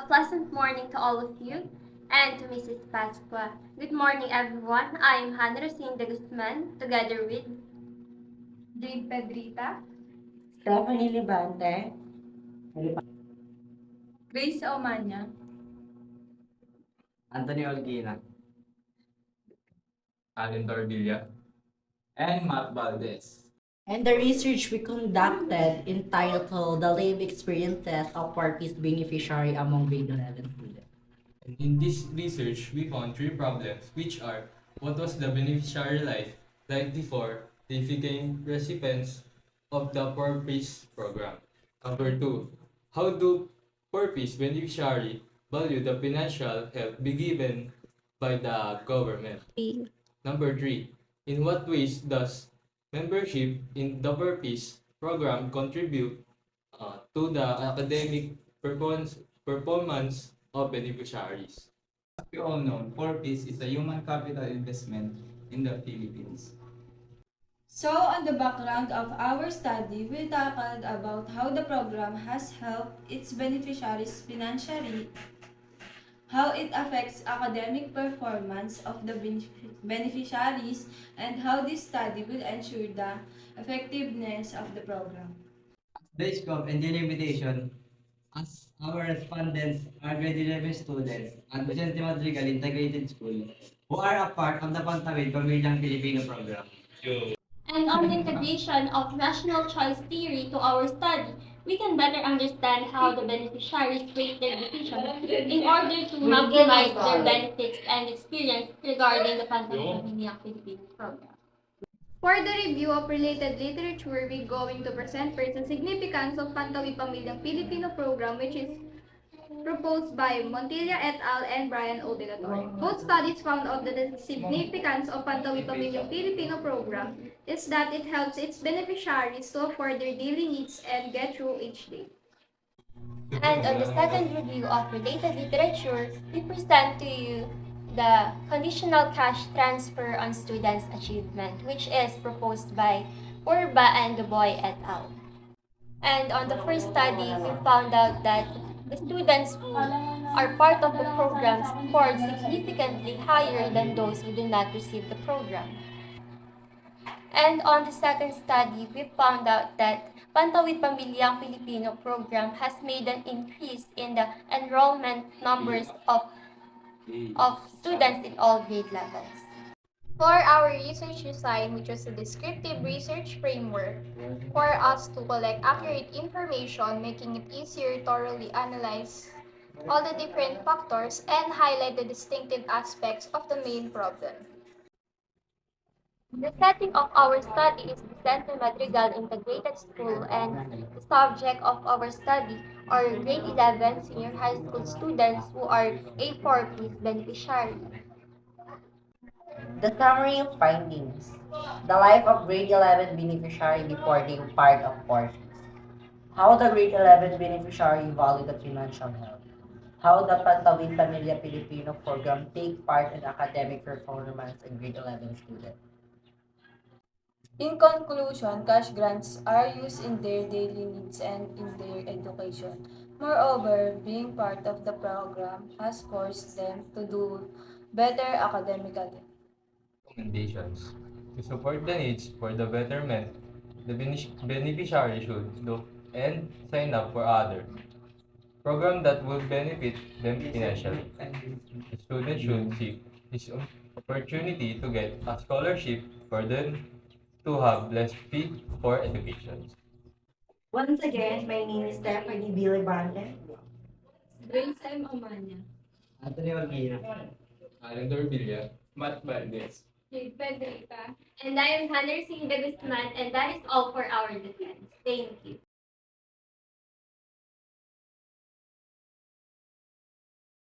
pleasant morning to all of you and to Mrs. Pascua. Good morning, everyone. I am Hannah Rosine de Guzman, together with Jade Pedrita, Stephanie Libante, Grace Omania, Anthony Olguina, Alin Torvilla, and Matt Valdez. and the research we conducted entitled The Live Experiences of Parties Beneficiary Among Grade 11 Students. And in this research, we found three problems, which are what was the beneficiary life like before they became recipients of the Purpose program? Number two, how do Purpose beneficiary value the financial help be given by the government? Number three, in what ways does membership in the Purpose program contribute to the academic performance of beneficiaries? As we all know, Fortis is a human capital investment in the Philippines. So, on the background of our study, we tackled about how the program has helped its beneficiaries financially, how it affects academic performance of the beneficiaries, and how this study will ensure the effectiveness of the program. The scope and delimitation, as our respondents are grade 11 students at Vicente Madrigal Integrated School who are a part of the Pantawid Pamilyang Pilipino program. and on the integration of rational choice theory to our study, we can better understand how the beneficiaries rate their decisions in order to maximize their benefits and experience regarding the Pantawid Pamilya Filipino program. For the review of related literature, we're going to present first the significance of Pantawi Pamilyang Filipino program, which is proposed by Montilla et al. And Brian O. De La Torre. Both studies found out that the significance of Pantawi Pamilyang Filipino program is that it helps its beneficiaries to afford their daily needs and get through each day. And on the second review of related literature, we present to you the conditional cash transfer on students' achievement, which is proposed by Urba and Dubois et al. And on the first study, we found out that the students who are part of the program scored significantly higher than those who did not receive the program. And on the second study, we found out that Pantawid Pamilyang Filipino program has made an increase in the enrollment numbers of students in all grade levels. For our research design, which was a descriptive research framework for us to collect accurate information, making it easier to thoroughly analyze all the different factors and highlight the distinctive aspects of the main problem. The setting of our study is Vicente Madrigal Integrated School, and the subject of our study are grade 11 senior high school students who are A4P's beneficiary. The summary of findings. The life of grade 11 beneficiary before being part of Parties. How the grade 11 beneficiary value the financial help. How the Pantawid Pamilya Pilipino program take part in academic performance in grade 11 students. In conclusion, cash grants are used in their daily needs and in their education. Moreover, being part of the program has forced them to do better academically. Recommendations. To support the needs for the betterment, the beneficiary should look and sign up for other program that will benefit them financially. The student should seek this opportunity to get a scholarship for them to have less fee for education. Once again, my name is Stephanie B. Libante. Grace M. Omania. Anthony Olguina. Alin Torvilla, Matt Valdez. Jade Pedrita. And I am Hannah Rosine de Guzman, and that is all for our defense. Thank you.